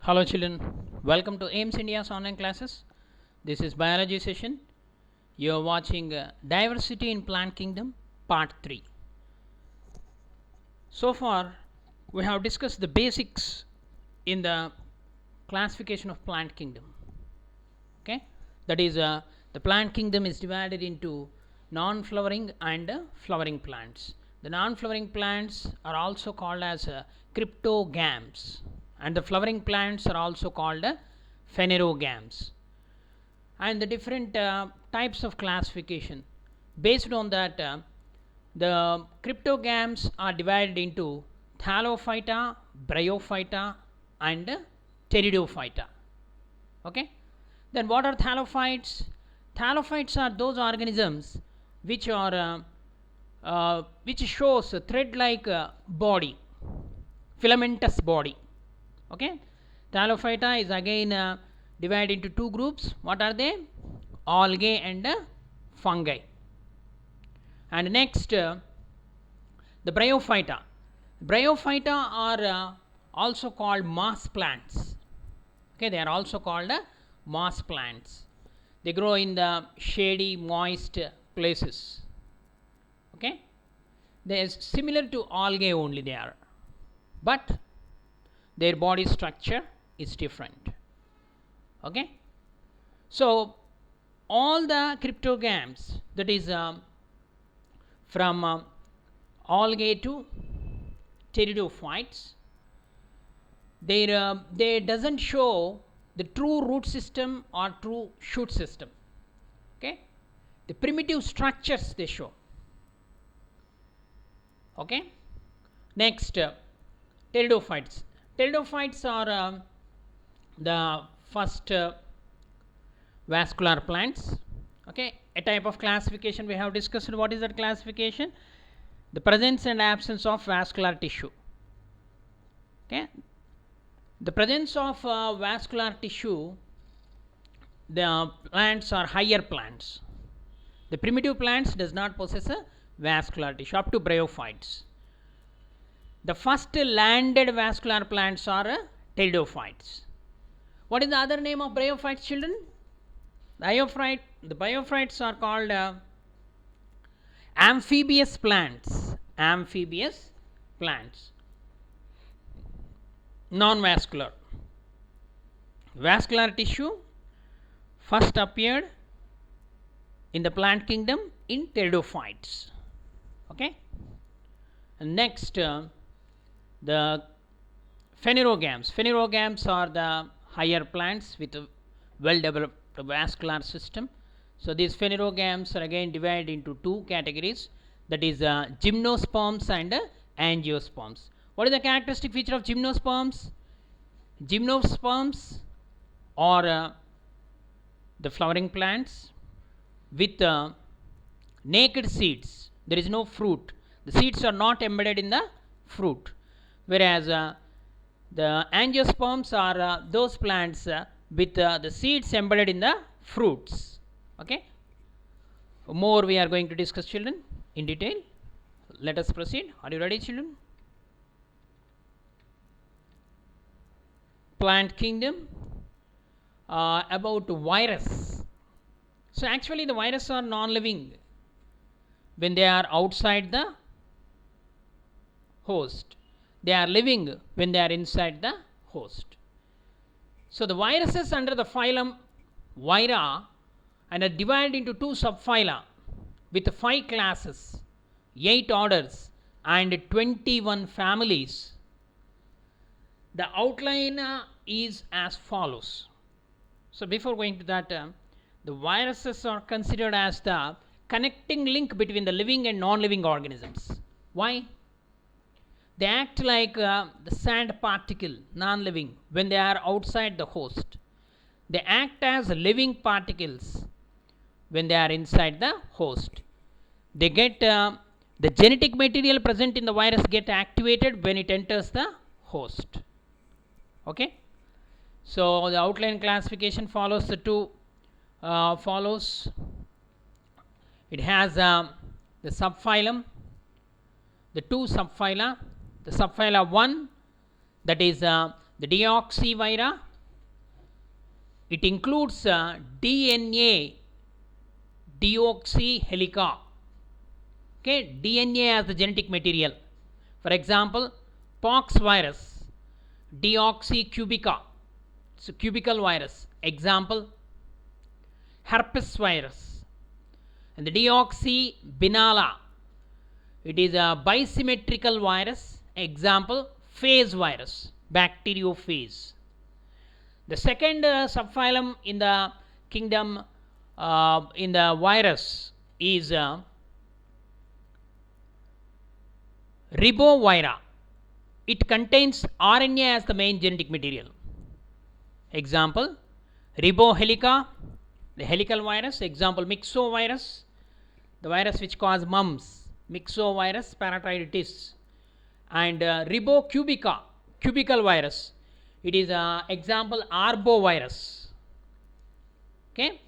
Hello children, welcome to AIMS India's online classes. This is biology session. You are watching Diversity in Plant Kingdom part 3. So far we have discussed the basics in the classification of plant kingdom. Okay, that is the plant kingdom is divided into non-flowering and flowering plants. The non-flowering plants are also called as cryptogams, and the flowering plants are also called phanerogams. And the different types of classification based on that, the cryptogams are divided into Thallophyta, Bryophyta, and Pteridophyta. Okay, then what are thallophytes? Thallophytes are those organisms which are which shows a thread-like body, filamentous body. Okay, Thallophyta is again divided into two groups. What are they? Algae and fungi. And next, the Bryophyta. Bryophyta are also called moss plants. Okay, they are also called moss plants. They grow in the shady, moist places. Okay, they are similar to algae only they are, but their body structure is different. Okay, so all the cryptogams, that is from algae to pteridophytes, they doesn't show the true root system or true shoot system. Okay, the primitive structures they show. Okay, next, pteridophytes. Pteridophytes are the first vascular plants. Okay, a type of classification we have discussed. What is that classification? The presence and absence of vascular tissue. Okay, the presence of vascular tissue, the plants are higher plants. The primitive plants does not possess a vascular tissue up to bryophytes. The first landed vascular plants are pteridophytes. What is the other name of bryophytes, children? The bryophytes are called amphibious plants. Amphibious plants. Non-vascular. Vascular tissue first appeared in the plant kingdom in pteridophytes. Okay. And next, the phanerogams. Phanerogams are the higher plants with a well developed vascular system. So these phanerogams are again divided into two categories, that is gymnosperms and angiosperms. What is the characteristic feature of gymnosperms? Gymnosperms are the flowering plants with naked seeds. There is no fruit. The seeds are not embedded in the fruit, whereas the angiosperms are those plants with the seeds embedded in the fruits. Okay, more we are going to discuss, children, in detail. Let us proceed. Are you ready, children? Plant kingdom, about virus. So actually the viruses are non-living when they are outside the host. They are living when they are inside the host. So the viruses under the phylum Vira and are divided into two subphyla with 5 classes, 8 orders and 21 families. The outline is as follows. So before going to that, the viruses are considered as the connecting link between the living and non-living organisms. Why? They act like the sand particle, non-living, when they are outside the host. They act as living particles when they are inside the host. They get the genetic material present in the virus get activated when it enters the host. Okay, so the outline classification follows the two follows. It has the subphylum, the two subphyla. The subphyla 1, that is The deoxyvira, it includes DNA deoxyhelica. Okay, DNA as the genetic material. For example, pox virus, deoxycubica, so cubical virus. Example, herpes virus. And the deoxybinala, it is a bisymmetrical virus. Example, phage virus, bacteriophage. The second subphylum in the kingdom in the virus is Ribovira. It contains RNA as the main genetic material. Example, Ribohelica, the helical virus. Example, Myxovirus, the virus which causes mumps. Myxovirus parathyroiditis. And Ribocubica, cubical virus. It is example, Arbovirus. Okay,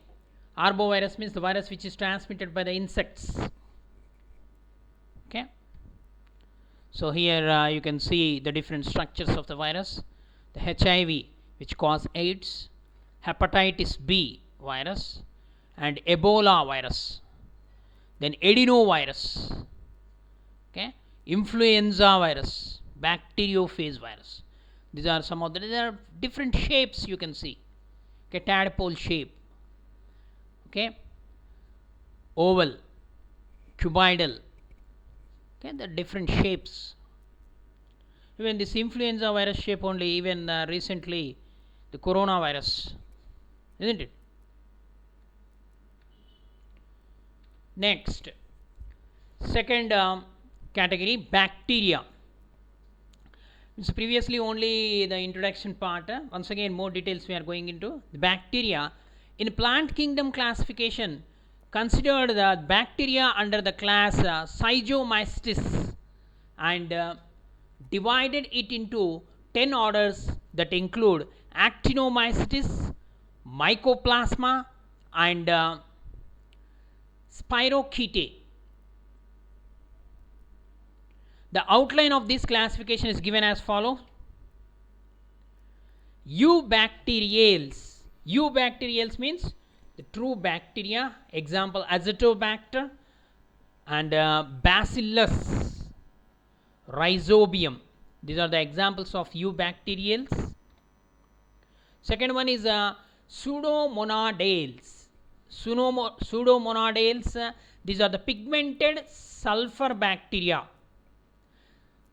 Arbovirus means the virus which is transmitted by the insects. Okay, so here you can see the different structures of the virus. The HIV, which cause AIDS, hepatitis B virus, and Ebola virus. Then adenovirus. Okay, influenza virus, bacteriophage virus. These are some of the, there are different shapes you can see. Okay, tadpole shape. Okay, oval, cuboidal. Okay, the different shapes. Even this influenza virus shape only, even recently the coronavirus, isn't it? Next, second category, bacteria. It's previously only the introduction part. Once again, more details we are going into. The bacteria in plant kingdom classification considered the bacteria under the class Zygomystis and divided it into 10 orders that include Actinomycetes, Mycoplasma, and Spirochaetae. The outline of this classification is given as follows. Eubacteriales. Eubacteriales means the true bacteria. Example, Azotobacter and Bacillus rhizobium. These are the examples of eubacteriales. Second one is Pseudomonadales. Pseudomonadales, these are the pigmented sulfur bacteria.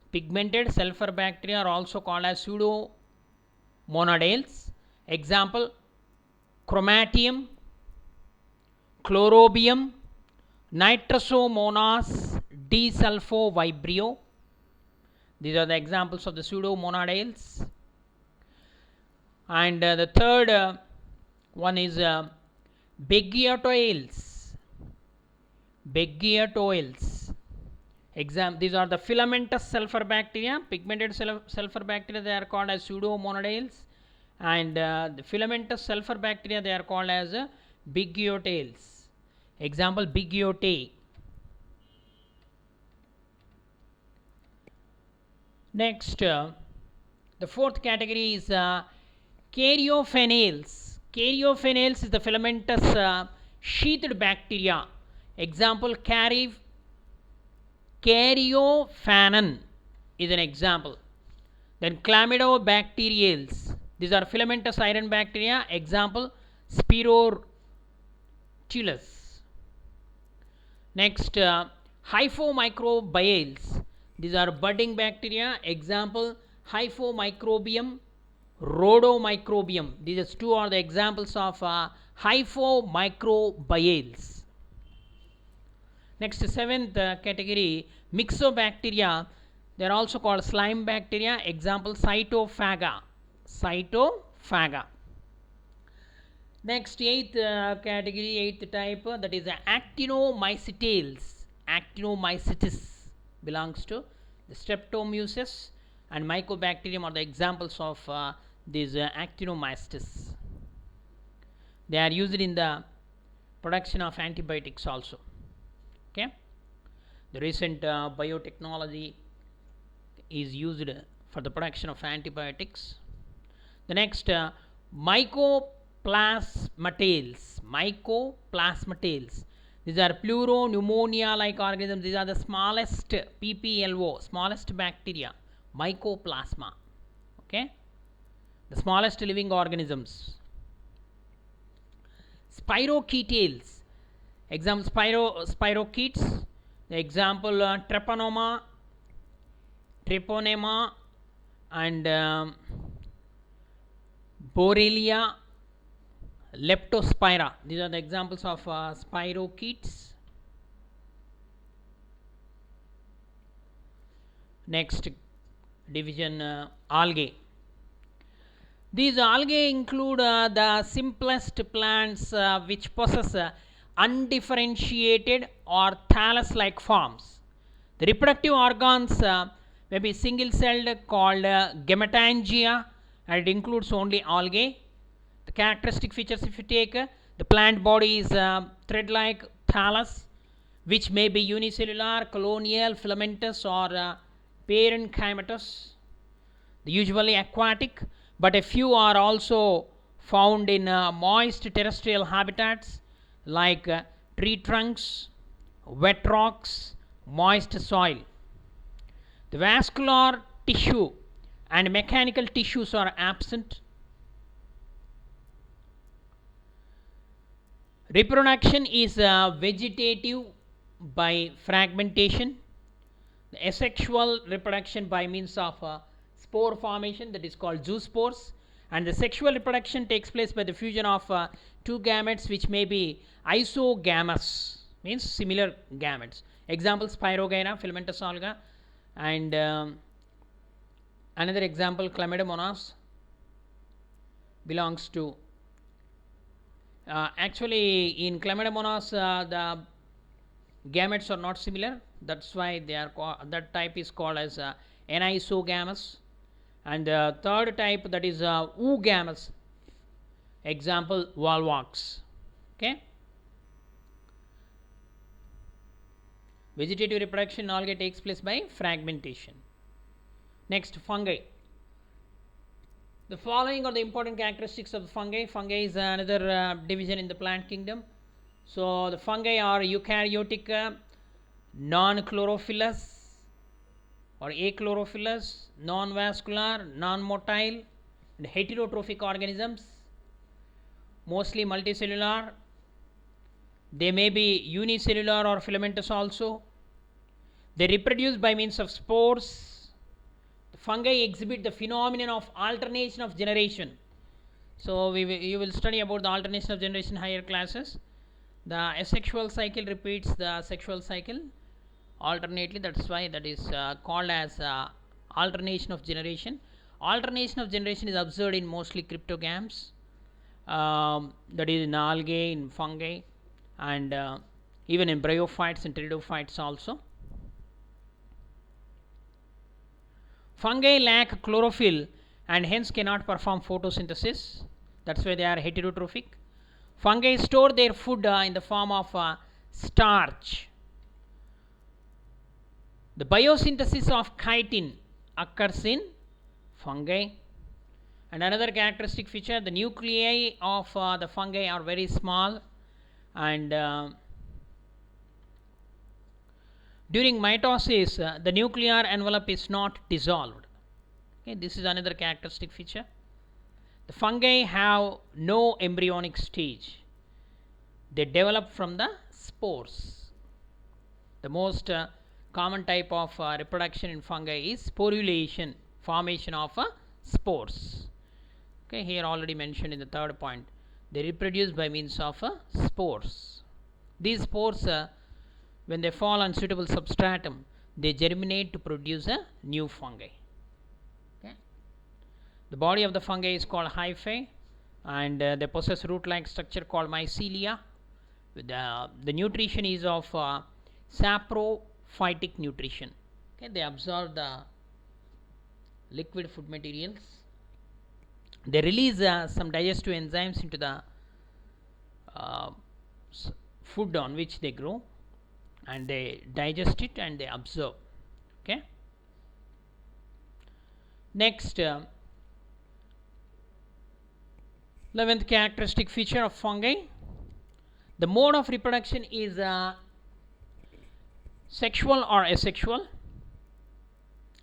Pigmented sulfur bacteria are also called as pseudomonadales. Example, Chromatium, Chlorobium, Nitrosomonas desulfovibrio. These are the examples of the pseudomonadales. And the third one is Beggiatoales. Beggiatoales. These are the filamentous sulfur bacteria. Pigmented sulfur bacteria, they are called as pseudomonadales. And the filamentous sulfur bacteria, they are called as Beggiatoales. Example, Beggiatae. Next, the fourth category is Caryophenales. Caryophenales is the filamentous sheathed bacteria. Example, Caryophanon is an example. Then Chlamydobacteriales. These are filamentous iron bacteria. Example, Spirotulus. Next, Hyphomicrobiales. These are budding bacteria. Example, Hyphomicrobium, Rhodomicrobium. These two are the examples of Hyphomicrobiales. Next, seventh category, Myxobacteria. They are also called slime bacteria. Example, Cytophaga. Cytophaga. Next, eighth category, eighth type, that is Actinomycetales. Actinomycetes belongs to the Streptomucus, and Mycobacterium are the examples of these Actinomycetes. They are used in the production of antibiotics also. Okay, the recent biotechnology is used for the production of antibiotics. The next, mycoplasmatales. Mycoplasmatales. These are pleuropneumonia-like organisms. These are the smallest PPLO, smallest bacteria, mycoplasma. Okay, the smallest living organisms. Spirochetes. Example, spirochetes. The example, treponema, and Borrelia, Leptospira. These are the examples of spirochetes. Next division, algae. These algae include the simplest plants which possess undifferentiated or thallus-like forms. The reproductive organs may be single-celled, called gametangia, and it includes only algae. The characteristic features, if you take the plant body is thread-like thallus, which may be unicellular, colonial, filamentous, or parenchymatous. Usually aquatic, but a few are also found in moist terrestrial habitats like tree trunks, wet rocks, moist soil. The vascular tissue and mechanical tissues are absent. Reproduction is vegetative by fragmentation. The asexual reproduction by means of spore formation, that is called zoospores, and the sexual reproduction takes place by the fusion of two gametes which may be isogamous, means similar gametes. Example, Spirogyra, filamentous alga, and another example, Chlamydomonas, belongs to actually in Chlamydomonas the gametes are not similar, that's why they are that type is called as anisogamous. And the third type, that is oogamous, example Volvox. Okay, vegetative reproduction in algae takes place by fragmentation. Next, fungi. The following are the important characteristics of the fungi. Fungi is another division in the plant kingdom. So the fungi are eukaryotic, non-chlorophyllous or achlorophyllous, non-vascular, non-motile, and heterotrophic organisms, mostly multicellular. They may be unicellular or filamentous also. They reproduce by means of spores. The fungi exhibit the phenomenon of alternation of generation. So you will study about the alternation of generation in higher classes. The asexual cycle repeats the sexual cycle alternately, that's why that is called as alternation of generation. Alternation of generation is observed in mostly cryptogams, that is in algae, in fungi, and even in bryophytes and pteridophytes also. Fungi lack chlorophyll and hence cannot perform photosynthesis, that's why they are heterotrophic. Fungi store their food in the form of starch. The biosynthesis of chitin occurs in fungi. And another characteristic feature, the nuclei of the fungi are very small, and during mitosis the nuclear envelope is not dissolved. Okay, this is another characteristic feature. The fungi have no embryonic stage. They develop from the spores. The most common type of reproduction in fungi is sporulation, formation of spores. Okay, here already mentioned in the third point, they reproduce by means of spores. These spores, when they fall on suitable substratum, they germinate to produce a new fungi. Okay. The body of the fungi is called hyphae, and they possess root-like structure called mycelia. The nutrition is of saprophytic nutrition. Okay, they absorb the liquid food materials. They release some digestive enzymes into the food on which they grow, and they digest it and they absorb. Okay. Next, 11th characteristic feature of fungi. The mode of reproduction is sexual or asexual.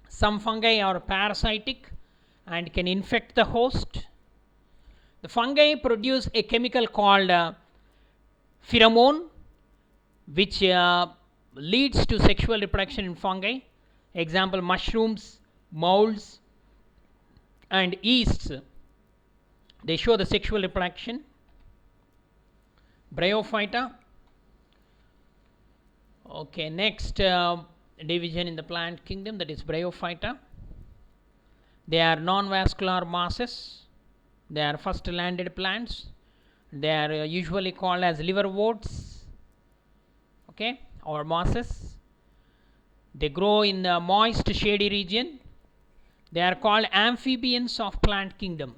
Some fungi are parasitic and can infect the host. The fungi produce a chemical called pheromone, which leads to sexual reproduction in fungi. Example, mushrooms, molds, and yeasts. They show the sexual reproduction. Bryophyta. Okay, next division in the plant kingdom, that is Bryophyta. They are non-vascular masses. They are first landed plants. They are usually called as liverworts, okay, or mosses. They grow in the moist shady region. They are called amphibians of plant kingdom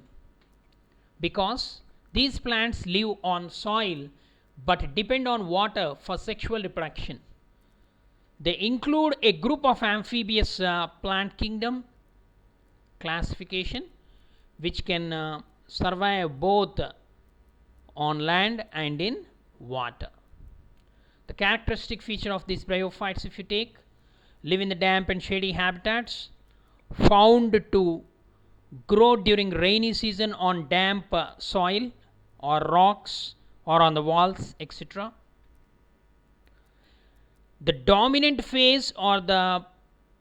because these plants live on soil but depend on water for sexual reproduction. They include a group of amphibious plant kingdom classification which can survive both on land and in water. The characteristic feature of these bryophytes, if you take, live in the damp and shady habitats, found to grow during rainy season on damp soil or rocks or on the walls, etc. The dominant phase or the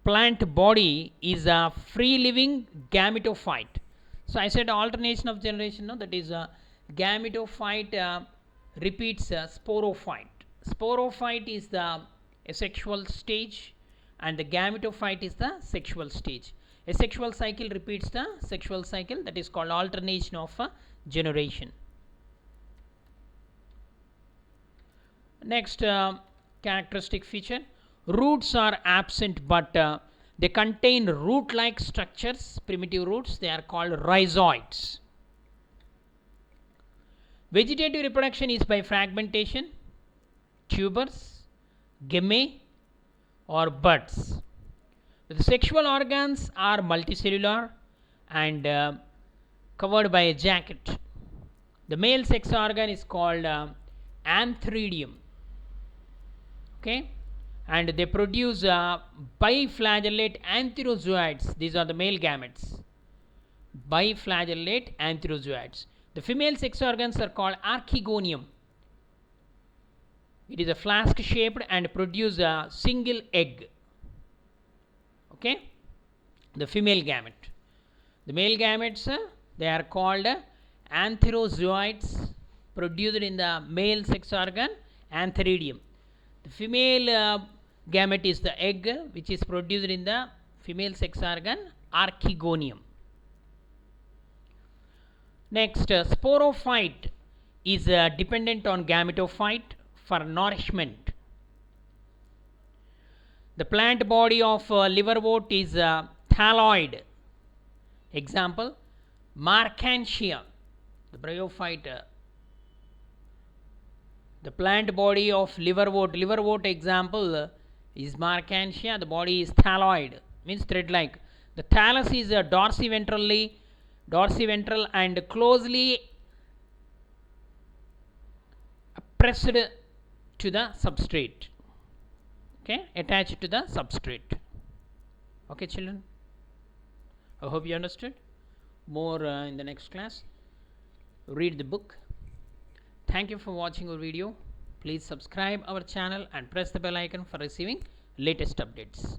plant body is a free living gametophyte. So I said alternation of generation, no? That is a gametophyte repeats sporophyte. Sporophyte is the asexual stage and the gametophyte is the sexual stage. A sexual cycle repeats the sexual cycle, that is called alternation of generation. Next characteristic feature, roots are absent but they contain root like structures, primitive roots. They are called rhizoids. Vegetative reproduction is by fragmentation, tubers, gemmae, or buds. The sexual organs are multicellular and covered by a jacket. The male sex organ is called antheridium, okay, and they produce biflagellate antherozoids. These are the male gametes. Biflagellate antherozoids. The female sex organs are called archegonium. It is a flask shaped and produce a single egg, okay, the female gamete. The male gametes, they are called antherozoids, produced in the male sex organ antheridium. The female gamete is the egg which is produced in the female sex organ archegonium. Next, sporophyte is dependent on gametophyte for nourishment. The plant body of liverwort is thalloid. Example, Marchantia, the bryophyte. The plant body of liverwort example is Marchantia. The body is thalloid, means thread-like. The thallus is dorsiventral and closely pressed to the substrate, okay, attached to the substrate. Okay, children, I hope you understood. More in the next class. Read the book. Thank you for watching our video. Please subscribe our channel and press the bell icon for receiving latest updates.